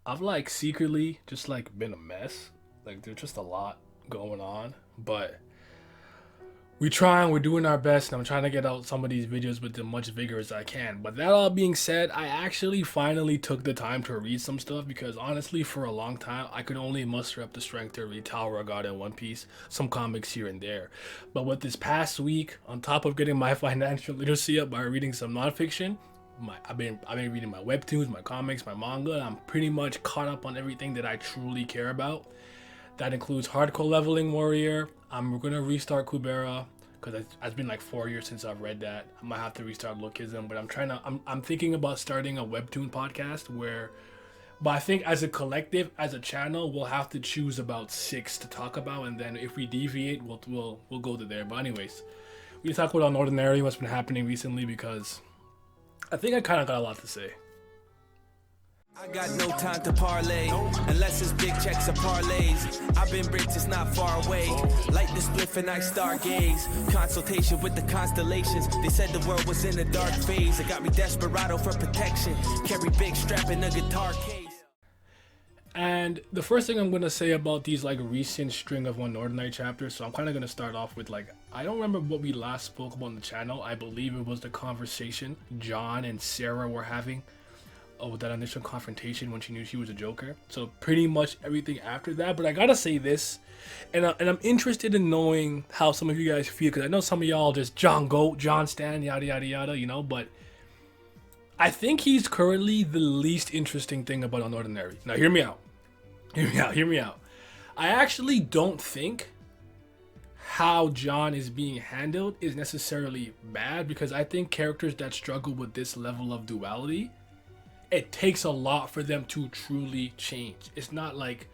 I've like secretly just like been a mess. Like there's just a lot going on, but we're doing our best, and I'm trying to get out some of these videos with as much vigor as I can. But that all being said, I actually finally took the time to read some stuff because honestly, for a long time, I could only muster up the strength to read Tower of God and One Piece, some comics here and there. But with this past week, on top of getting my financial literacy up by reading some nonfiction, I've been reading my webtoons, my comics, my manga. And I'm pretty much caught up on everything that I truly care about. That includes Hardcore Leveling Warrior. I'm gonna restart Kubera because it's been like 4 years since I've read that. I might have to restart Lookism, but I'm thinking about starting a Webtoon podcast where, but I think as a collective, as a channel, we'll have to choose about six to talk about, and then if we deviate, we'll go to there. But anyways, we talk about unOrdinary, what's been happening recently, because I think I kind of got a lot to say. I got no time to parlay, unless it's big checks or parlays. I've been rich, it's not far away. Light the spliff and I stargaze. Consultation with the constellations. They said the world was in a dark phase. It got me desperado for protection. Carry big strap in a guitar case. And the first thing I'm going to say about these like recent string of unOrdinary chapters, so I'm kind of going to start off with like, I don't remember what we last spoke about on the channel. I believe it was the conversation John and Sarah were having with that initial confrontation when she knew she was a Joker. So pretty much everything after that. But I gotta say this, and I'm interested in knowing how some of you guys feel, because I know some of y'all just John Goat, John Stan, yada yada yada, you know. But I think he's currently the least interesting thing about unOrdinary. Now hear me out. Hear me out. I actually don't think how John is being handled is necessarily bad, because I think characters that struggle with this level of duality, it takes a lot for them to truly change. It's not like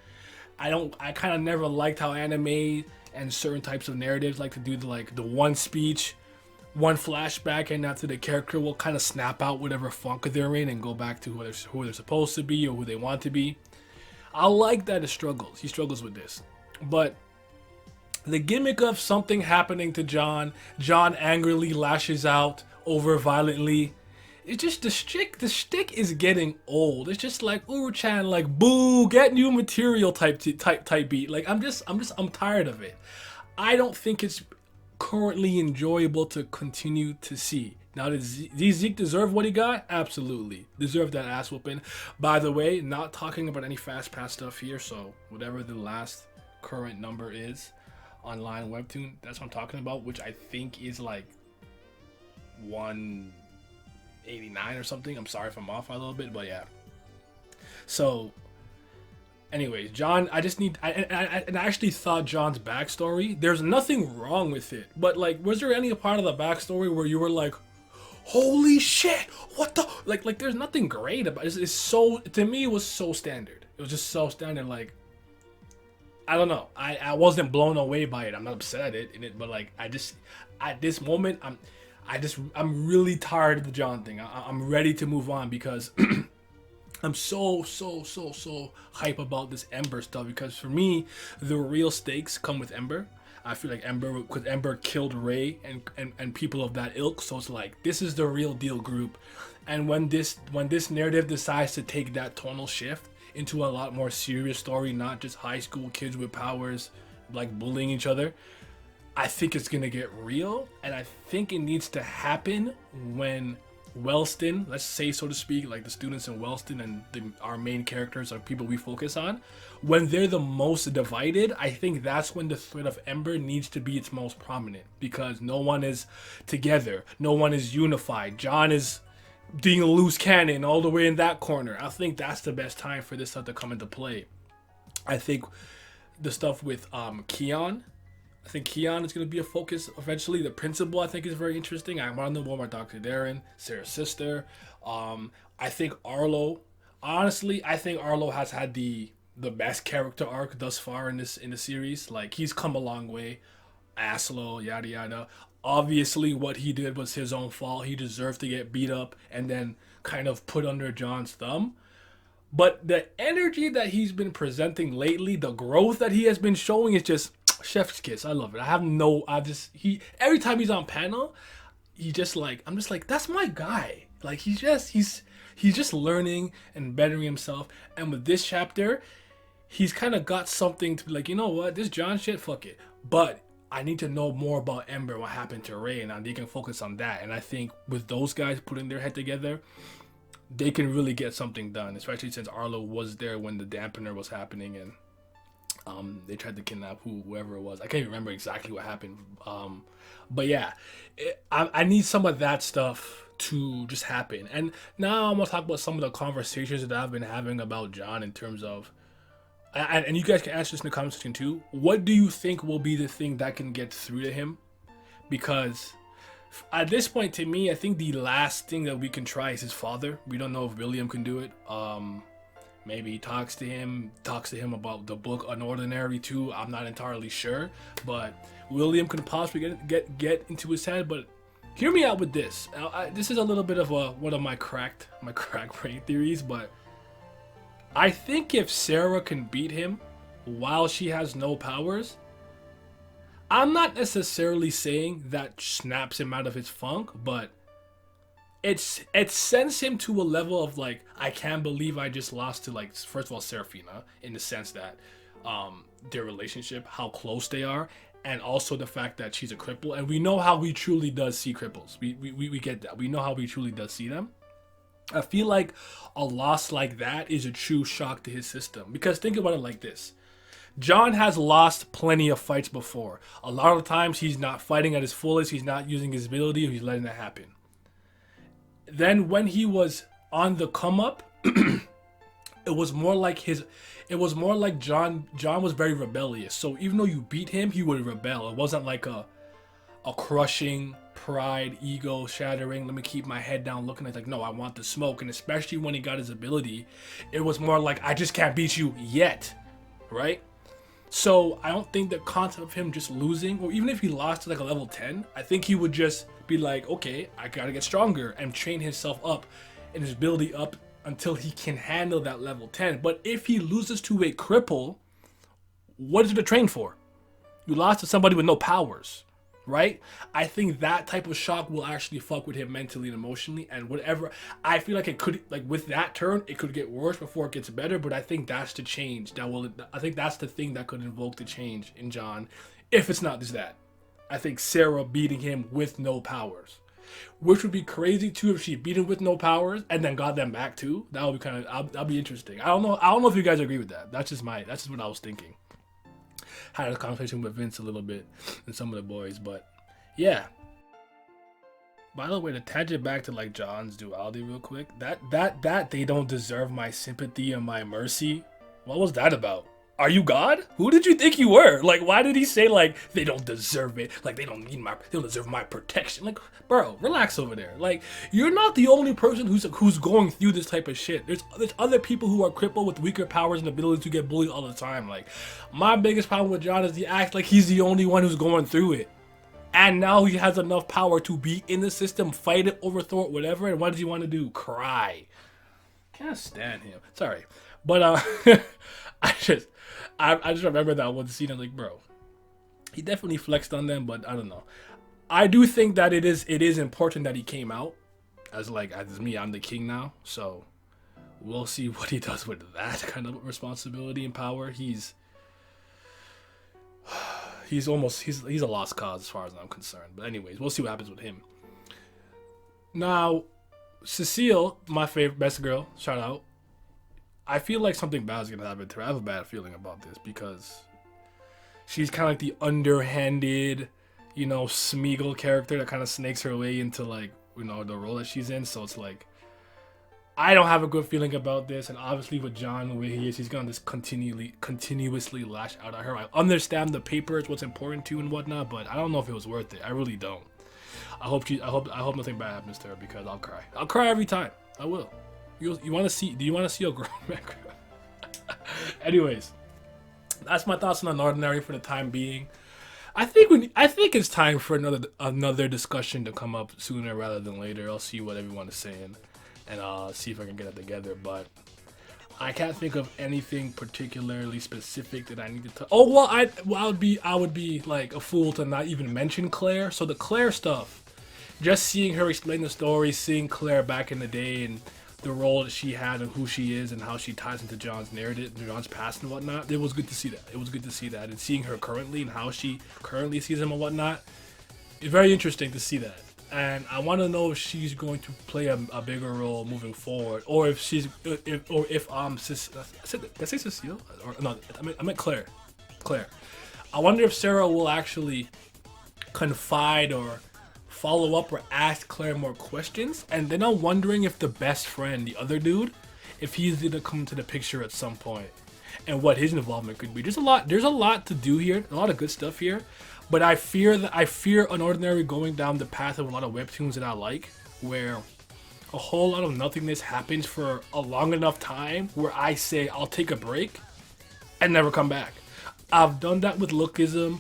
I kind of never liked how anime and certain types of narratives like to do the one speech, one flashback, and after the character will kind of snap out whatever funk they're in and go back to who they're supposed to be or who they want to be. I like that he struggles with this. But the gimmick of something happening to John angrily lashes out over violently. It's just the shtick is getting old. It's just like uru-chan, like boo, get new material type beat. Like I'm tired of it. I don't think it's currently enjoyable to continue to see. Now, does Zeke deserve what he got? Absolutely. Deserve that ass whooping. By the way, not talking about any fast pass stuff here, so whatever the last current number is online Webtoon, that's what I'm talking about, which I think is like 189 or something. I'm sorry if I'm off by a little bit, but yeah. So anyways, John, I actually thought John's backstory, there's nothing wrong with it, but like, was there any part of the backstory where you were like, holy shit, what the, like there's nothing great about it. It's so, to me it was so standard. It was just so standard. Like, I don't know, I wasn't blown away by it. I'm not upset at it, but like, I just, at this moment, I'm really tired of the John thing. I'm ready to move on, because I'm so hype about this Ember stuff, because for me, the real stakes come with Ember. I feel like because Ember killed Ray and people of that ilk, so it's like, this is the real deal group. And when this narrative decides to take that tonal shift into a lot more serious story, not just high school kids with powers like bullying each other, I think it's gonna get real, and I think it needs to happen when Wellston, let's say, so to speak, like the students in Wellston and our main characters are people we focus on, when they're the most divided. I think that's when the threat of Ember needs to be its most prominent, because no one is together, no one is unified. John is being a loose cannon all the way in that corner. I think that's the best time for this stuff to come into play. I think the stuff with Keon, I think Keon is going to be a focus eventually. The principal, I think, is very interesting. I want to know more about Dr. Darren, Sarah's sister. I think Arlo, honestly, I think Arlo has had the best character arc thus far in the series. Like, he's come a long way. Aslo, yada yada. Obviously, what he did was his own fault. He deserved to get beat up and then kind of put under John's thumb. But the energy that he's been presenting lately, the growth that he has been showing, is just chef's kiss. I love it. Every time he's on panel, I'm just like, that's my guy. Like, he's he's just learning and bettering himself. And with this chapter, he's kind of got something to be like, you know what, this John shit, fuck it. But I need to know more about Ember and what happened to Ray, and they can focus on that. And I think with those guys putting their head together, they can really get something done, especially since Arlo was there when the dampener was happening, and they tried to kidnap whoever it was. I can't even remember exactly what happened. But yeah, I need some of that stuff to just happen. And now I'm gonna talk about some of the conversations that I've been having about John in terms of, and you guys can answer this in the comment section too. What do you think will be the thing that can get through to him? Because at this point, to me, I think the last thing that we can try is his father. We don't know if William can do it. Maybe he talks to him about the book unOrdinary too. I'm not entirely sure, but William can possibly get into his head. But hear me out with this. This is a little bit of one of my cracked brain theories, but I think if Sarah can beat him while she has no powers, I'm not necessarily saying that snaps him out of his funk, but it sends him to a level of like, I can't believe I just lost to, like, first of all, Seraphina, in the sense that their relationship, how close they are, and also the fact that she's a cripple, and we know how he truly does see cripples. We get that. We know how he truly does see them. I feel like a loss like that is a true shock to his system, because think about it like this. John has lost plenty of fights before. A lot of times he's not fighting at his fullest, he's not using his ability, or he's letting it happen. Then when he was on the come up, it was more like John was very rebellious. So even though you beat him, he would rebel. It wasn't like a crushing, pride, ego shattering, let me keep my head down looking like, no, I want the smoke. And especially when he got his ability, it was more like, I just can't beat you yet, right? So I don't think the concept of him just losing, or even if he lost to like a level 10, I think he would just be like, okay, I gotta get stronger and train himself up and his ability up until he can handle that level 10. But if he loses to a cripple, what is it to train for? You lost to somebody with no powers, right? I think that type of shock will actually fuck with him mentally and emotionally, and whatever. I feel like it could, like with that turn, it could get worse before it gets better, but I think that's the change I think that's the thing that could invoke the change in John, if it's not just that. I think Sarah beating him with no powers, which would be crazy too if she beat him with no powers and then got them back too. That would be kind of, that'd be interesting. I don't know if you guys agree with that. That's just what I was thinking. Had a conversation with Vince a little bit and some of the boys, but yeah. By the way, to tangent back to like John's duality real quick, that they don't deserve my sympathy and my mercy. What was that about? Are you God? Who did you think you were? Like, why did he say like they don't deserve it? Like they don't deserve my protection. Like, bro, relax over there. Like, you're not the only person who's going through this type of shit. There's other people who are crippled with weaker powers and abilities to get bullied all the time. Like, my biggest problem with John is he acts like he's the only one who's going through it. And now he has enough power to be in the system, fight it, overthrow it, whatever. And what does he want to do? Cry. Can't stand him. Sorry. But I just remember that one scene. I'm like, bro, he definitely flexed on them, but I don't know. I do think that it is important that he came out as me, I'm the king now. So we'll see what he does with that kind of responsibility and power. He's a lost cause as far as I'm concerned. But anyways, we'll see what happens with him. Now, Cecile, my favorite, best girl, shout out. I feel like something bad is going to happen to her. I have a bad feeling about this because she's kind of like the underhanded, Smeagol character that kind of snakes her way into the role that she's in. So it's like, I don't have a good feeling about this. And obviously with John, the way he is, he's going to just continuously lash out at her. I understand the paper is what's important to and whatnot, but I don't know if it was worth it. I really don't. I hope nothing bad happens to her because I'll cry. I'll cry every time. I will. Do you want to see a grown man cry? Anyways, that's my thoughts on unOrdinary for the time being. I think it's time for another discussion to come up sooner rather than later. I'll see what everyone is saying and I'll see if I can get it together. But I can't think of anything particularly specific that I need to talk. Oh well, I would be like a fool to not even mention Claire. So the Claire stuff, just seeing her explain the story, seeing Claire back in the day, and the role that she had and who she is and how she ties into John's narrative, John's past and whatnot. It was good to see that. It was good to see that, and seeing her currently and how she currently sees him and whatnot. It's very interesting to see that, and I want to know if she's going to play a bigger role moving forward, or if she's did I say Cecile? Or no, I meant Claire. Claire. I wonder if Sarah will actually confide or follow up or ask Claire more questions. And then I'm wondering if the best friend, the other dude, if he's gonna come to the picture at some point and what his involvement could be. There's a lot to do here, a lot of good stuff here, but I fear unOrdinary going down the path of a lot of webtoons that I like, where a whole lot of nothingness happens for a long enough time where I say I'll take a break and never come back. I've done that with Lookism.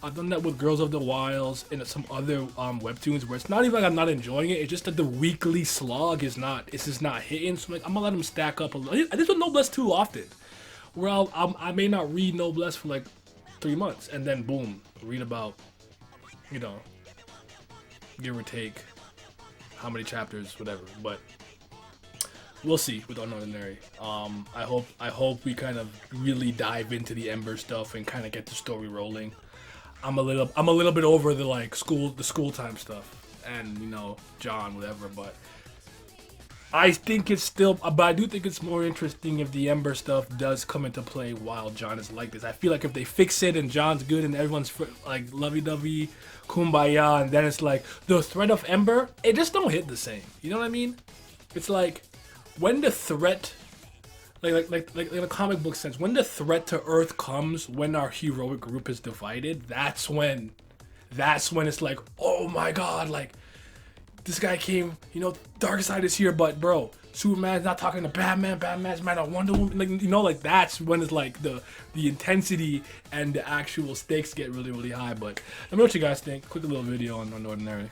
I've done that with Girls of the Wilds and some other webtoons where it's not even like I'm not enjoying it. It's just that the weekly slog is just not hitting. So I'm gonna let them stack up a little. I did with Noblesse too often, where I may not read Noblesse for like 3 months and then boom, read about, give or take how many chapters, whatever. But we'll see with unOrdinary. I hope we kind of really dive into the Ember stuff and kind of get the story rolling. I'm a little bit over the school time stuff and John, whatever, but I think it's still, but I do think it's more interesting if the Ember stuff does come into play while John is like this. I feel like if they fix it and John's good and everyone's like lovey-dovey, kumbaya, and then it's like the threat of Ember, it just don't hit the same. You know what I mean? It's like when the threat, like in a comic book sense, when the threat to Earth comes, when our heroic group is divided, that's when it's like, oh my god, like this guy came, Darkseid is here, but bro, Superman's not talking to Batman, Batman's mad at Wonder Woman, that's when it's like the intensity and the actual stakes get really, really high. But let me know what you guys think. Quick little video on unOrdinary.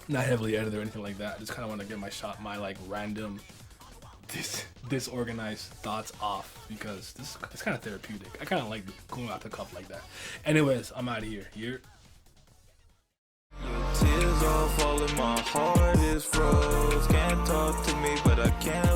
Not heavily edited or anything like that. I just kind of want to get my like random disorganized thoughts off, because it's kind of therapeutic. I kind of like going out the cuff like that. Anyways, I'm out of here. Your tears all falling, my heart is froze. Can't talk to me, but I can't